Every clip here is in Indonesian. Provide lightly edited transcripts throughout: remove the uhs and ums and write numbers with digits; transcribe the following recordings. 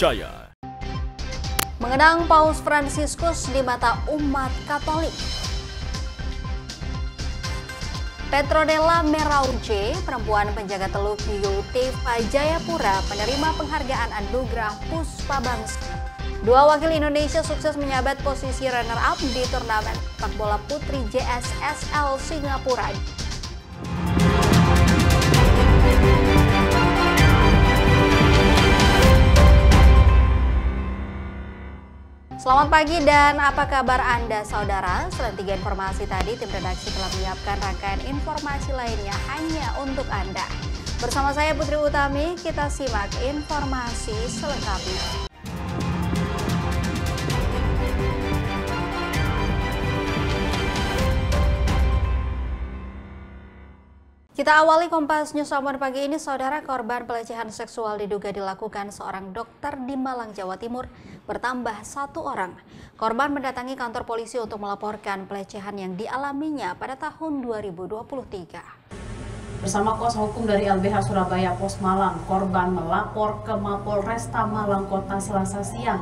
terpercaya. Mengenang Paus Fransiskus di mata umat Katolik. Petronella Merauce, perempuan penjaga Teluk Yotefa Jayapura, menerima penghargaan anugerah Puspa Bangsa. Dua wakil Indonesia sukses menyabat posisi runner-up di turnamen sepak bola putri JSSL Singapura. Selamat pagi dan apa kabar Anda saudara? Selain 3 informasi tadi, tim redaksi telah menyiapkan rangkaian informasi lainnya hanya untuk Anda. Bersama saya Putri Utami, kita simak informasi selengkapnya. Kita awali Kompas News Ambon pagi ini, saudara. Korban pelecehan seksual diduga dilakukan seorang dokter di Malang, Jawa Timur, bertambah 1 orang. Korban mendatangi kantor polisi untuk melaporkan pelecehan yang dialaminya pada tahun 2023. Bersama kuasa hukum dari LBH Surabaya Pos Malang, korban melapor ke Mapolresta Malang Kota Selasa siang.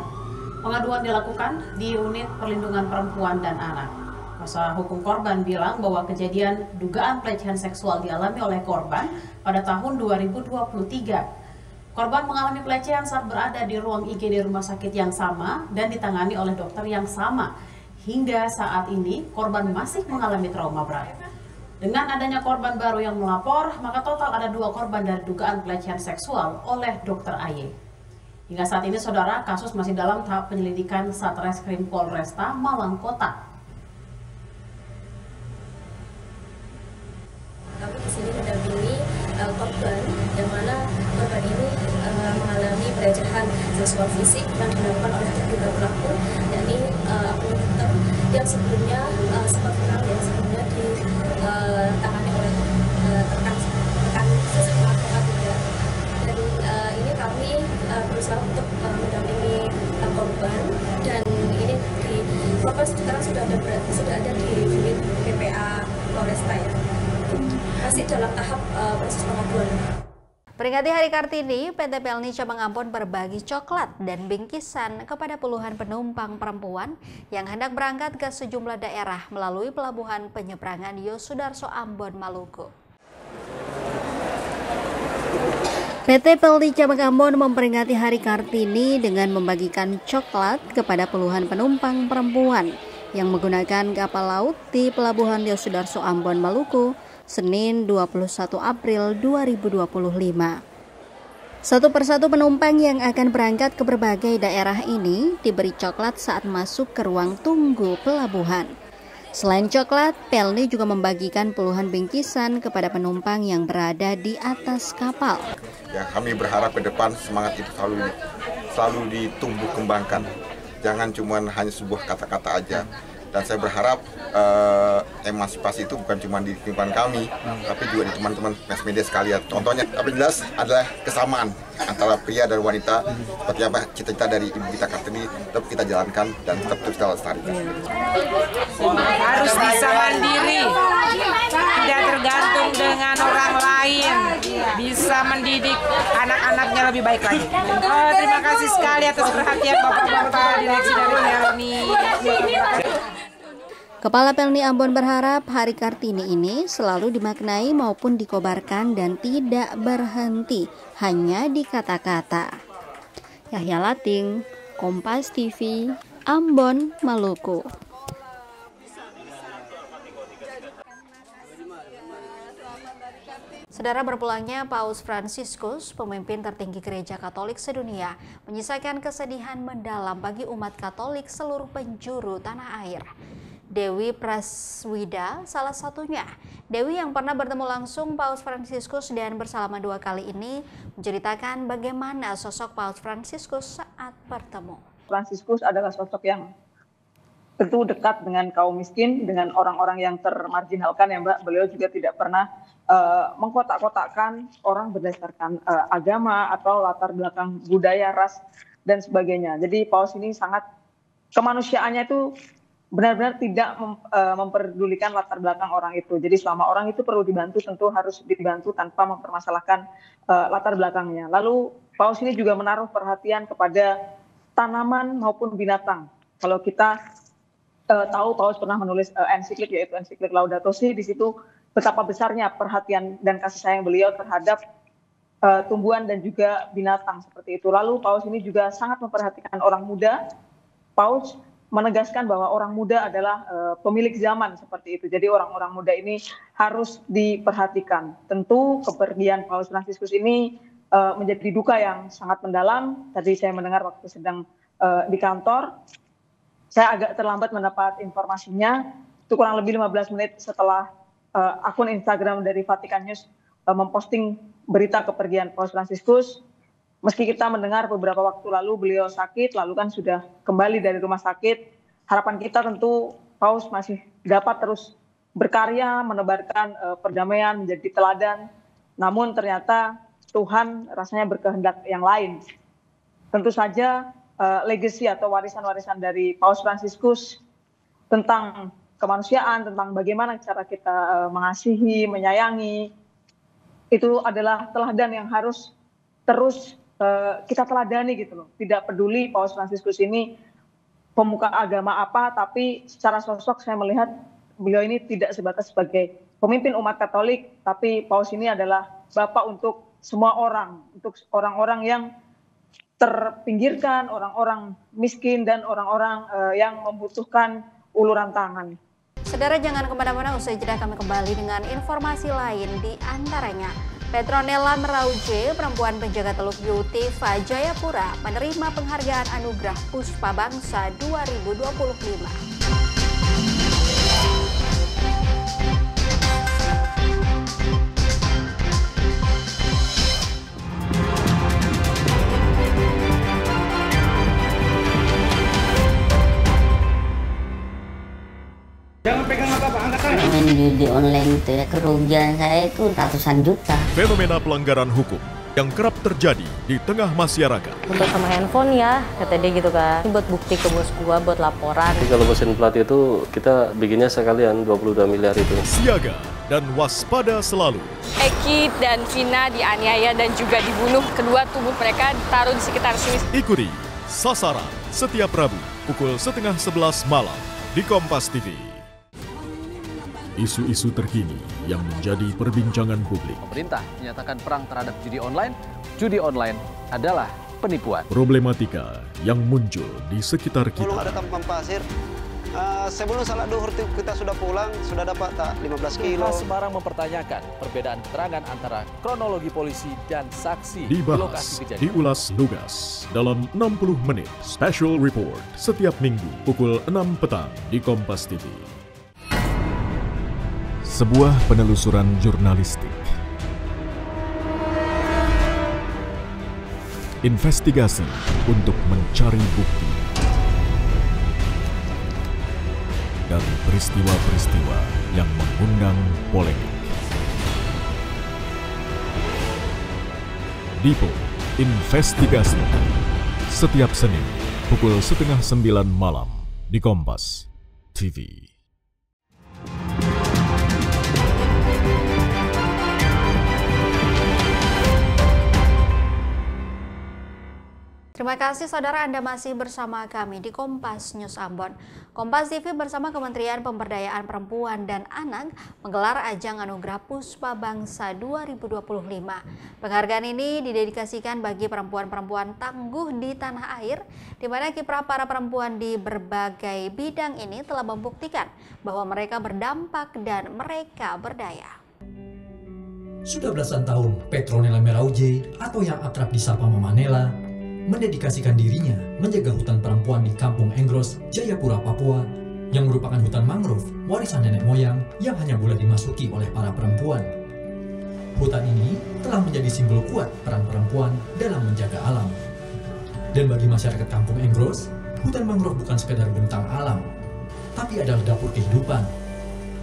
Pengaduan dilakukan di Unit Perlindungan Perempuan dan Anak. Kuasa hukum korban bilang bahwa kejadian dugaan pelecehan seksual dialami oleh korban pada tahun 2023. Korban mengalami pelecehan saat berada di ruang IGD rumah sakit yang sama dan ditangani oleh dokter yang sama. Hingga saat ini korban masih mengalami trauma berat. Dengan adanya korban baru yang melapor, maka total ada 2 korban dari dugaan pelecehan seksual oleh dokter AY. Hingga saat ini saudara, kasus masih dalam tahap penyelidikan Satreskrim Polresta Malang Kota. Kami di sini mendampingi korban, yang mana korban ini mengalami pelecehan seksual fisik yang dilakukan oleh terduga pelaku, yakni oknum dokter yang sebelumnya sempat kenal dan sebelumnya ditangani oleh rekan sesama advokat juga. Dan ini kami berusaha untuk mendampingi korban, dan ini korban sekarang sudah ada di unit PPA Polresta ya. Masih dalam tahap proses pengaduan. Peringati Hari Kartini, PT Pelni Cabang Ambon berbagi coklat dan bingkisan kepada puluhan penumpang perempuan yang hendak berangkat ke sejumlah daerah melalui pelabuhan penyeberangan Yosudarso Ambon, Maluku. PT Pelni Cabang Ambon memperingati Hari Kartini dengan membagikan coklat kepada puluhan penumpang perempuan yang menggunakan kapal laut di pelabuhan Yosudarso Ambon, Maluku, Senin 21 April 2025. Satu persatu penumpang yang akan berangkat ke berbagai daerah ini diberi coklat saat masuk ke ruang tunggu pelabuhan. Selain coklat, Pelni juga membagikan puluhan bingkisan kepada penumpang yang berada di atas kapal. Ya, kami berharap ke depan semangat itu selalu ditumbuh kembangkan. Jangan cuma hanya sebuah kata-kata aja. Dan saya berharap emansipasi itu bukan cuma di lingkungan kami, tapi juga di teman-teman mass media sekalian. Contohnya, tapi jelas adalah kesamaan antara pria dan wanita. Seperti apa cita-cita dari Ibu kita Kartini tetap kita jalankan dan tetap terus kita lestarikan. Harus bisa mandiri, tidak tergantung dengan orang lain, bisa mendidik anak-anaknya lebih baik lagi. Terima kasih sekali atas perhatian Bapak-Bapak Direksi dari Pelni. Kepala Pelni Ambon berharap Hari Kartini ini selalu dimaknai maupun dikobarkan dan tidak berhenti hanya di kata-kata. Yahya Lating, Kompas TV, Ambon, Maluku. Saudara, berpulangnya Paus Fransiskus, pemimpin tertinggi Gereja Katolik sedunia, menyisakan kesedihan mendalam bagi umat Katolik seluruh penjuru tanah air. Dewi Praswida salah satunya. Dewi yang pernah bertemu langsung Paus Fransiskus dan bersalaman 2 kali ini menceritakan bagaimana sosok Paus Fransiskus saat bertemu. Fransiskus adalah sosok yang tentu dekat dengan kaum miskin, dengan orang-orang yang termarginalkan ya Mbak. Beliau juga tidak pernah mengkotak-kotakkan orang berdasarkan agama atau latar belakang budaya, ras, dan sebagainya. Jadi Paus ini sangat, kemanusiaannya itu benar-benar tidak memperdulikan latar belakang orang itu. Jadi selama orang itu perlu dibantu, tentu harus dibantu tanpa mempermasalahkan latar belakangnya. Lalu Paus ini juga menaruh perhatian kepada tanaman maupun binatang. Kalau kita tahu Paus pernah menulis ensiklik, yaitu ensiklik Laudato Si, di situ betapa besarnya perhatian dan kasih sayang beliau terhadap tumbuhan dan juga binatang seperti itu. Lalu Paus ini juga sangat memperhatikan orang muda. Paus menegaskan bahwa orang muda adalah pemilik zaman seperti itu. Jadi orang-orang muda ini harus diperhatikan. Tentu kepergian Paus Fransiskus ini menjadi duka yang sangat mendalam. Tadi saya mendengar waktu sedang di kantor, saya agak terlambat mendapat informasinya. Itu kurang lebih 15 menit setelah akun Instagram dari Vatikan News memposting berita kepergian Paus Fransiskus. Meski kita mendengar beberapa waktu lalu beliau sakit, lalu kan sudah kembali dari rumah sakit, harapan kita tentu Paus masih dapat terus berkarya, menebarkan perdamaian, menjadi teladan. Namun ternyata Tuhan rasanya berkehendak yang lain. Tentu saja legasi atau warisan-warisan dari Paus Fransiskus tentang kemanusiaan, tentang bagaimana cara kita mengasihi, menyayangi, itu adalah teladan yang harus terus kita teladani gitu loh. Tidak peduli Paus Fransiskus ini pemuka agama apa, tapi secara sosok saya melihat beliau ini tidak sebatas sebagai pemimpin umat Katolik, tapi Paus ini adalah bapak untuk semua orang, untuk orang-orang yang terpinggirkan, orang-orang miskin, dan orang-orang yang membutuhkan uluran tangan. Saudara, jangan kemana-mana, usai jeda kami kembali dengan informasi lain, di antaranya Petronella Merauje, perempuan penjaga Teluk Beauty Jayapura, menerima penghargaan Anugerah Puspa Bangsa 2025. Jangan pegang apa-apa, angkat tangan. Main judi online itu ya, kerugian saya itu ratusan juta. Fenomena pelanggaran hukum yang kerap terjadi di tengah masyarakat. Untuk sama handphone ya, kata dia gitu kan. Ini buat bukti ke bos gua, buat laporan. Jadi kalau mesin plat itu kita bikinnya sekalian 22 miliar itu. Siaga dan waspada selalu. Eki dan Vina dianiaya dan juga dibunuh. Kedua tubuh mereka ditaruh di sekitar sini. Ikuti Sasaran setiap Rabu pukul 10:30 malam di Kompas TV. Isu-isu terkini yang menjadi perbincangan publik. Pemerintah menyatakan perang terhadap judi online. Judi online adalah penipuan. Problematika yang muncul di sekitar kita. Belum ada tampang pasir. Sebelum salat duhur kita sudah pulang, sudah dapat 15 kilo. Semarang mempertanyakan perbedaan keterangan antara kronologi polisi dan saksi Dibahas, di lokasi kejadian. diulas lugas dalam 60 menit special report setiap minggu pukul 6 petang di Kompas TV. Sebuah penelusuran jurnalistik. Investigasi untuk mencari bukti dari peristiwa-peristiwa yang mengundang polemik. Dipo Investigasi setiap Senin pukul 8:30 malam di Kompas TV. Terima kasih saudara, Anda masih bersama kami di Kompas News Ambon. Kompas TV bersama Kementerian Pemberdayaan Perempuan dan Anak menggelar ajang Anugerah Puspa Bangsa 2025. Penghargaan ini didedikasikan bagi perempuan-perempuan tangguh di tanah air, di mana kiprah para perempuan di berbagai bidang ini telah membuktikan bahwa mereka berdampak dan mereka berdaya. Sudah belasan tahun, Petronella Merauje atau yang akrab disapa Mama Nela mendedikasikan dirinya menjaga hutan perempuan di Kampung Enggros, Jayapura, Papua, yang merupakan hutan mangrove warisan nenek moyang yang hanya boleh dimasuki oleh para perempuan. Hutan ini telah menjadi simbol kuat peran perempuan dalam menjaga alam. Dan bagi masyarakat Kampung Enggros, hutan mangrove bukan sekedar bentang alam, tapi adalah dapur kehidupan.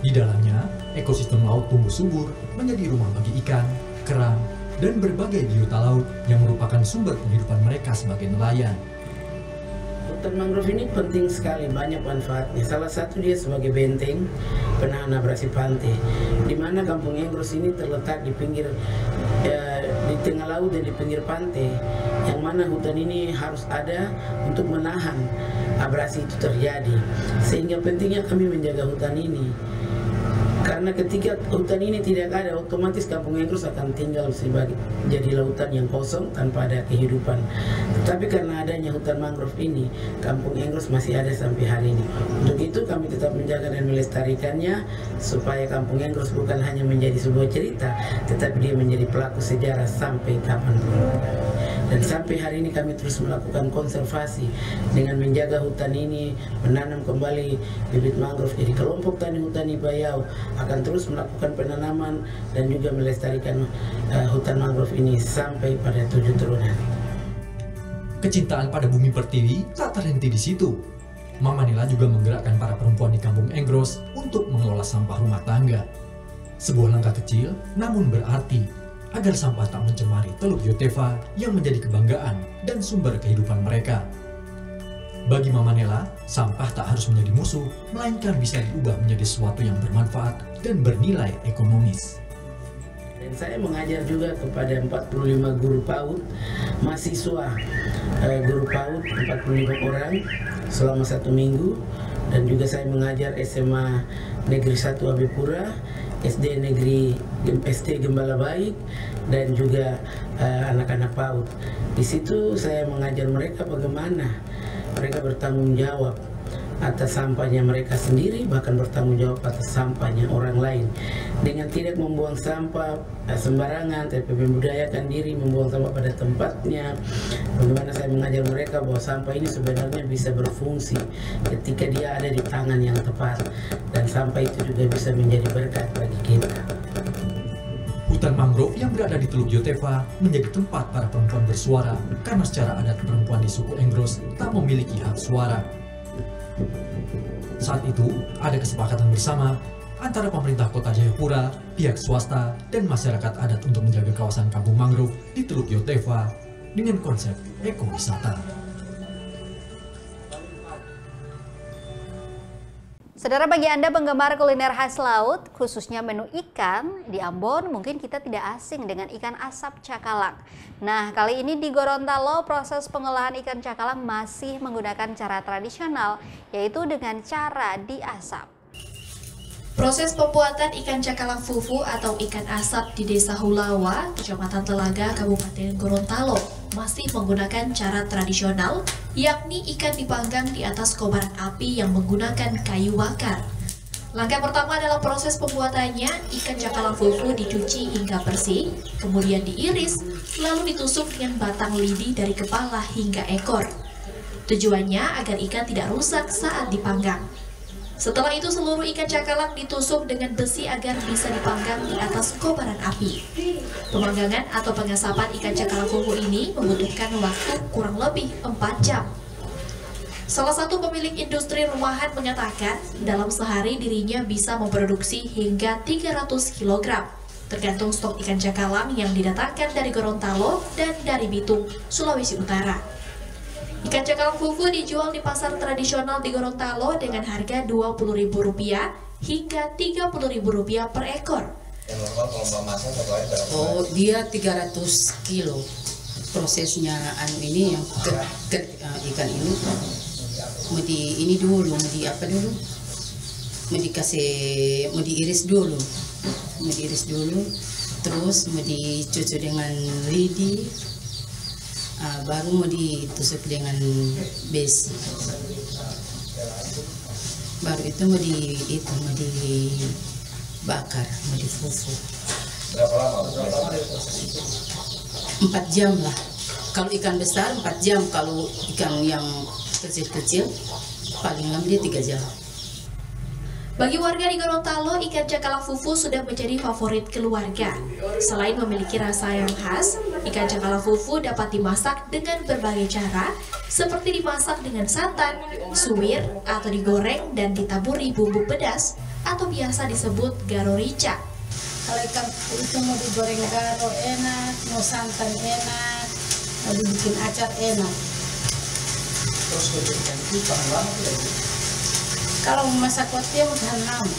Di dalamnya, ekosistem laut tumbuh subur menjadi rumah bagi ikan, kerang, dan berbagai biota laut yang merupakan sumber penghidupan mereka sebagai nelayan. Hutan mangrove ini penting sekali, banyak manfaatnya. Salah satu dia sebagai benteng penahan abrasi pantai, di mana Kampung Enggros ini terletak di pinggir di tengah laut dan di pinggir pantai, yang mana hutan ini harus ada untuk menahan abrasi itu terjadi. Sehingga pentingnya kami menjaga hutan ini. Karena ketika hutan ini tidak ada, otomatis Kampung Engros akan tinggal sebagai jadi lautan yang kosong tanpa ada kehidupan. Tetapi karena adanya hutan mangrove ini, Kampung Engros masih ada sampai hari ini. Untuk itu kami tetap menjaga dan melestarikannya supaya Kampung Engros bukan hanya menjadi sebuah cerita, tetapi dia menjadi pelaku sejarah sampai kapanpun. Dan sampai hari ini kami terus melakukan konservasi dengan menjaga hutan ini, menanam kembali bibit mangrove. Jadi kelompok tani hutani Bayau akan terus melakukan penanaman dan juga melestarikan hutan mangrove ini sampai pada 7 turunan. Kecintaan pada bumi pertiwi tak terhenti di situ. Mama Nela juga menggerakkan para perempuan di Kampung Engros untuk mengelola sampah rumah tangga. Sebuah langkah kecil namun berarti, agar sampah tak mencemari Teluk Yotefa yang menjadi kebanggaan dan sumber kehidupan mereka. Bagi Mama Nela, sampah tak harus menjadi musuh, melainkan bisa diubah menjadi sesuatu yang bermanfaat dan bernilai ekonomis. Dan saya mengajar juga kepada 45 guru PAUD, mahasiswa guru PAUD 45 orang selama 1 minggu. Dan juga saya mengajar SMA Negeri 1 Abipura, SD Negeri ST Gembala Baik, dan juga anak-anak PAUD. Di situ saya mengajar mereka bagaimana mereka bertanggung jawab atas sampahnya mereka sendiri, bahkan bertanggung jawab atas sampahnya orang lain. Dengan tidak membuang sampah sembarangan, tapi membudayakan diri membuang sampah pada tempatnya. Bagaimana saya mengajar mereka bahwa sampah ini sebenarnya bisa berfungsi ketika dia ada di tangan yang tepat. Dan sampah itu juga bisa menjadi berkat bagi kita. Hutan mangrove yang berada di Teluk Yotefa menjadi tempat para perempuan bersuara karena secara adat perempuan di suku Engros tak memiliki hak suara. Saat itu, ada kesepakatan bersama antara pemerintah kota Jayapura, pihak swasta, dan masyarakat adat untuk menjaga kawasan kampung mangrove di Teluk Yotefa dengan konsep ekowisata. Saudara, bagi Anda penggemar kuliner khas laut, khususnya menu ikan, di Ambon mungkin kita tidak asing dengan ikan asap cakalang. Nah, kali ini di Gorontalo proses pengolahan ikan cakalang masih menggunakan cara tradisional, yaitu dengan cara diasap. Proses pembuatan ikan cakalang fufu atau ikan asap di Desa Hulawa, Kecamatan Telaga, Kabupaten Gorontalo, masih menggunakan cara tradisional, yakni ikan dipanggang di atas kobaran api yang menggunakan kayu bakar. Langkah pertama dalam proses pembuatannya, ikan cakalang fufu dicuci hingga bersih, kemudian diiris, lalu ditusuk dengan batang lidi dari kepala hingga ekor. Tujuannya agar ikan tidak rusak saat dipanggang. Setelah itu seluruh ikan cakalang ditusuk dengan besi agar bisa dipanggang di atas kobaran api. Pemanggangan atau pengasapan ikan cakalang fufu ini membutuhkan waktu kurang lebih 4 jam. Salah satu pemilik industri rumahan mengatakan dalam sehari dirinya bisa memproduksi hingga 300 kg, tergantung stok ikan cakalang yang didatangkan dari Gorontalo dan dari Bitung, Sulawesi Utara. Ikan cakalang fufu dijual di pasar tradisional di Gorontalo dengan harga Rp20.000 hingga Rp30.000 per ekor. Oh, dia 300 kilo. Prosesnya ini yang ikan ini mau di dulu, mau diiris dulu, terus mau dicuci dengan lidi. Baru mau ditusuk dengan besi. Baru itu mau dibakar, mau difufu. Berapa lama? 4 jam lah. Kalau ikan besar 4 jam, kalau ikan yang kecil-kecil paling lama dia 3 jam. Bagi warga di Gorontalo, ikan cakalang fufu sudah menjadi favorit keluarga. Selain memiliki rasa yang khas, ikan cakalang fufu dapat dimasak dengan berbagai cara, seperti dimasak dengan santan, suwir, atau digoreng dan ditaburi bumbu pedas, atau biasa disebut garo rica. Kalau ikan itu mau digoreng garo enak, mau santan enak, mau dibikin acar enak. Terus ikan itu tahan lama tidak? Kalau memasak kotiam tahan lama.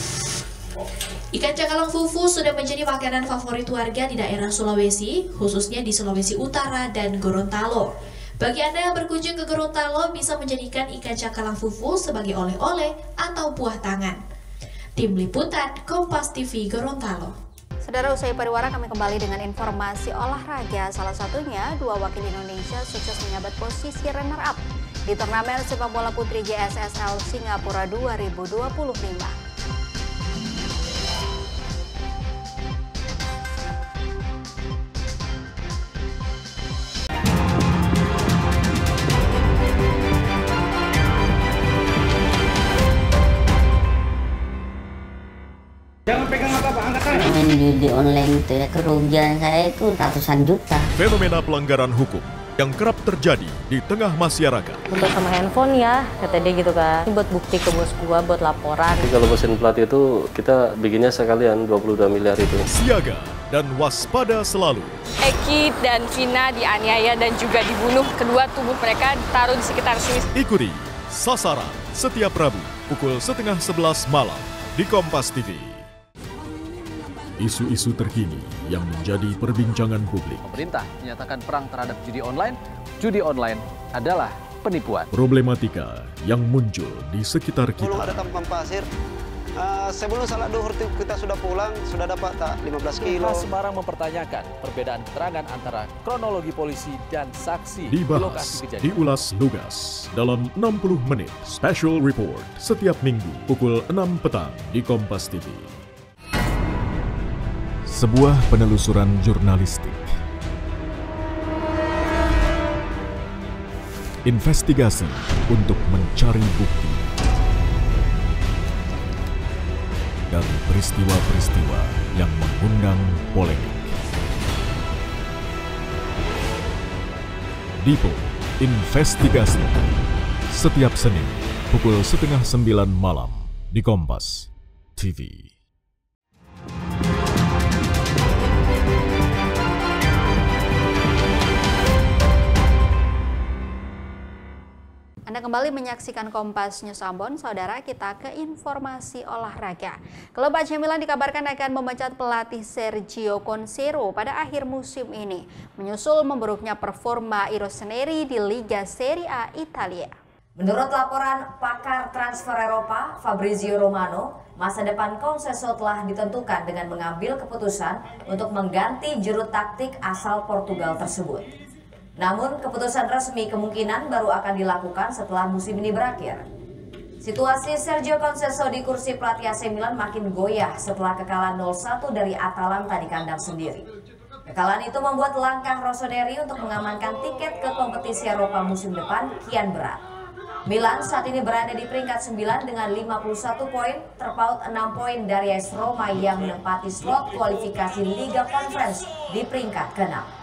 Ikan cakalang fufu sudah menjadi makanan favorit warga di daerah Sulawesi, khususnya di Sulawesi Utara dan Gorontalo. Bagi Anda yang berkunjung ke Gorontalo bisa menjadikan ikan cakalang fufu sebagai oleh-oleh atau buah tangan. Tim Liputan Kompas TV Gorontalo. Saudara, usai pariwara kami kembali dengan informasi olahraga. Salah satunya, dua wakil Indonesia sukses menyabet posisi runner-up di turnamen sepak bola putri JSSL Singapura 2025. Jangan pegang apa-apa, angkat tangan. Main judi online itu ya, kerugian saya itu ratusan juta. Fenomena pelanggaran hukum yang kerap terjadi di tengah masyarakat. Untuk sama handphone ya, kata dia gitu kan. Ini buat bukti ke bos gua, buat laporan. Jadi kalau mesin plat itu kita bikinnya sekalian 22 miliar itu. Siaga dan waspada selalu. Eki dan Vina dianiaya dan juga dibunuh. Kedua tubuh mereka ditaruh di sekitar sini. Ikuti Sasaran setiap Rabu pukul 10:30 malam di Kompas TV. Isu-isu terkini yang menjadi perbincangan publik. Pemerintah menyatakan perang terhadap judi online adalah penipuan. Problematika yang muncul di sekitar kita. Belum ada Kampung Pasir. Sebelum salat duhur kita sudah pulang, sudah dapat tak 15 kilo. Semarang mempertanyakan perbedaan keterangan antara kronologi polisi dan saksi di lokasi Dibahas, kejadian. diulas lugas dalam 60 menit special report setiap minggu pukul 6 petang di Kompas TV. Sebuah penelusuran jurnalistik. Investigasi untuk mencari bukti. Dari peristiwa-peristiwa yang mengundang polemik. Dipo Investigasi. Setiap Senin pukul 8:30 malam di Kompas TV. Anda kembali menyaksikan Kompas News Ambon. Saudara, kita ke informasi olahraga. Klub AC Milan dikabarkan akan memecat pelatih Sergio Conceição pada akhir musim ini, menyusul memburuknya performa I Rossoneri di Liga Serie A Italia. Menurut laporan pakar transfer Eropa, Fabrizio Romano, masa depan Conceição telah ditentukan dengan mengambil keputusan untuk mengganti juru taktik asal Portugal tersebut. Namun, keputusan resmi kemungkinan baru akan dilakukan setelah musim ini berakhir. Situasi Sergio Conceição di kursi pelatih AC Milan makin goyah setelah kekalahan 0-1 dari Atalanta di kandang sendiri. Kekalahan itu membuat langkah Rossoneri untuk mengamankan tiket ke kompetisi Eropa musim depan kian berat. Milan saat ini berada di peringkat 9 dengan 51 poin, terpaut 6 poin dari AS Roma yang menempati slot kualifikasi Liga Conference di peringkat ke-6.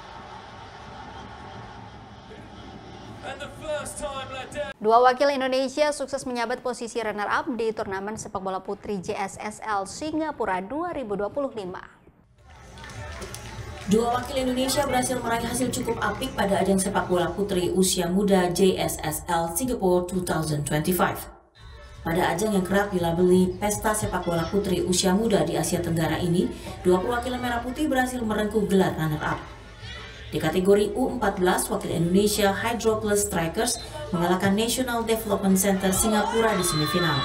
Dua wakil Indonesia sukses menyabet posisi runner-up di turnamen sepak bola putri JSSL Singapura 2025. Dua wakil Indonesia berhasil meraih hasil cukup apik pada ajang sepak bola putri usia muda JSSL Singapore 2025. Pada ajang yang kerap dilabeli pesta sepak bola putri usia muda di Asia Tenggara ini, dua perwakilan Merah Putih berhasil merengkuh gelar runner-up. Di kategori U14, wakil Indonesia Hydroplus Strikers mengalahkan National Development Center Singapura di semifinal.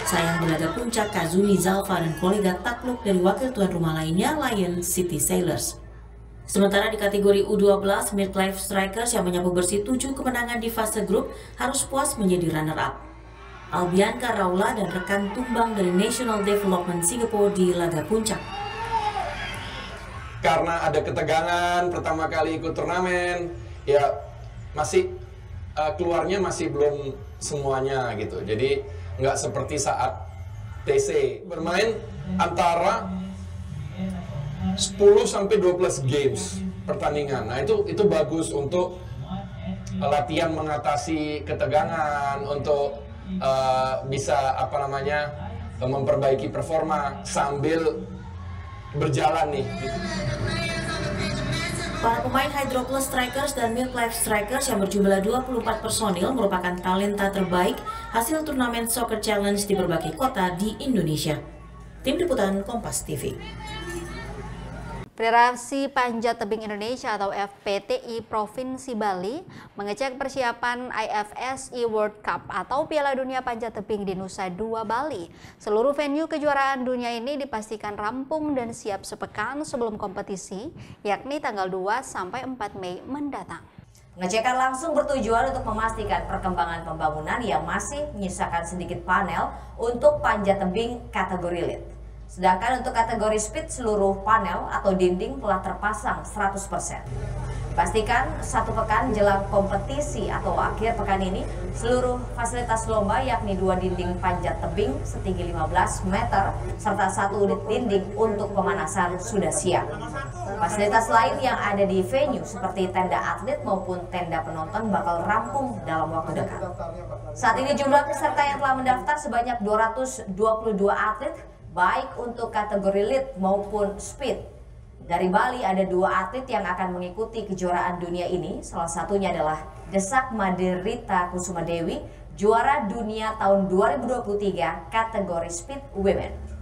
Sayang di laga puncak, Kazumi Zalfa dan kolega takluk dari wakil tuan rumah lainnya, Lion City Sailors. Sementara di kategori U12, Midlife Strikers yang menyapu bersih 7 kemenangan di fase grup harus puas menjadi runner-up. Albianca Raula dan rekan tumbang dari National Development Singapore di laga puncak. Karena ada ketegangan pertama kali ikut turnamen, ya masih keluarnya masih belum semuanya gitu. Jadi nggak seperti saat TC bermain antara 10-12 games pertandingan. Nah itu bagus untuk latihan mengatasi ketegangan, untuk bisa memperbaiki performa sambil berjalan nih. Para pemain Hydro Plus Strikers dan Midlife Strikers yang berjumlah 24 personil merupakan talenta terbaik hasil turnamen Soccer Challenge di berbagai kota di Indonesia. Tim Liputan Kompas TV. Federasi Panjat Tebing Indonesia atau FPTI Provinsi Bali mengecek persiapan IFSC World Cup atau Piala Dunia Panjat Tebing di Nusa Dua, Bali. Seluruh venue kejuaraan dunia ini dipastikan rampung dan siap sepekan sebelum kompetisi, yakni tanggal 2 sampai 4 Mei mendatang. Pengecekan langsung bertujuan untuk memastikan perkembangan pembangunan yang masih menyisakan sedikit panel untuk panjat tebing kategori lead. Sedangkan untuk kategori speed seluruh panel atau dinding telah terpasang 100%. Pastikan 1 pekan jelang kompetisi atau akhir pekan ini seluruh fasilitas lomba yakni 2 dinding panjat tebing setinggi 15 meter serta 1 unit dinding untuk pemanasan sudah siap. Fasilitas lain yang ada di venue seperti tenda atlet maupun tenda penonton bakal rampung dalam waktu dekat. Saat ini jumlah peserta yang telah mendaftar sebanyak 222 atlet baik untuk kategori lead maupun speed. Dari Bali ada 2 atlet yang akan mengikuti kejuaraan dunia ini. Salah satunya adalah Desak Maderita Kusuma Dewi, juara dunia tahun 2023 kategori speed women.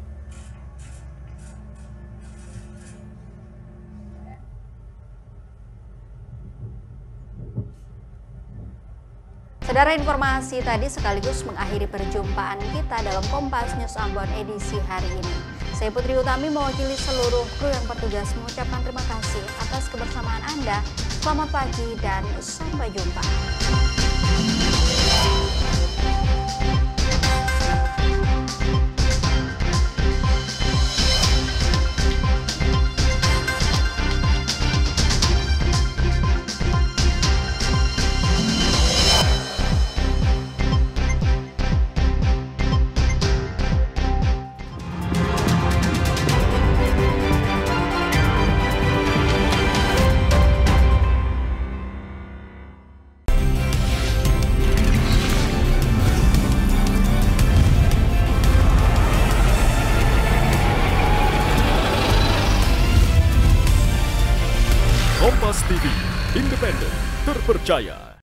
Saudara, informasi tadi sekaligus mengakhiri perjumpaan kita dalam Kompas News Ambon edisi hari ini. Saya Putri Utami mewakili seluruh kru yang bertugas mengucapkan terima kasih atas kebersamaan Anda. Selamat pagi dan sampai jumpa. Kompas TV, independen, terpercaya.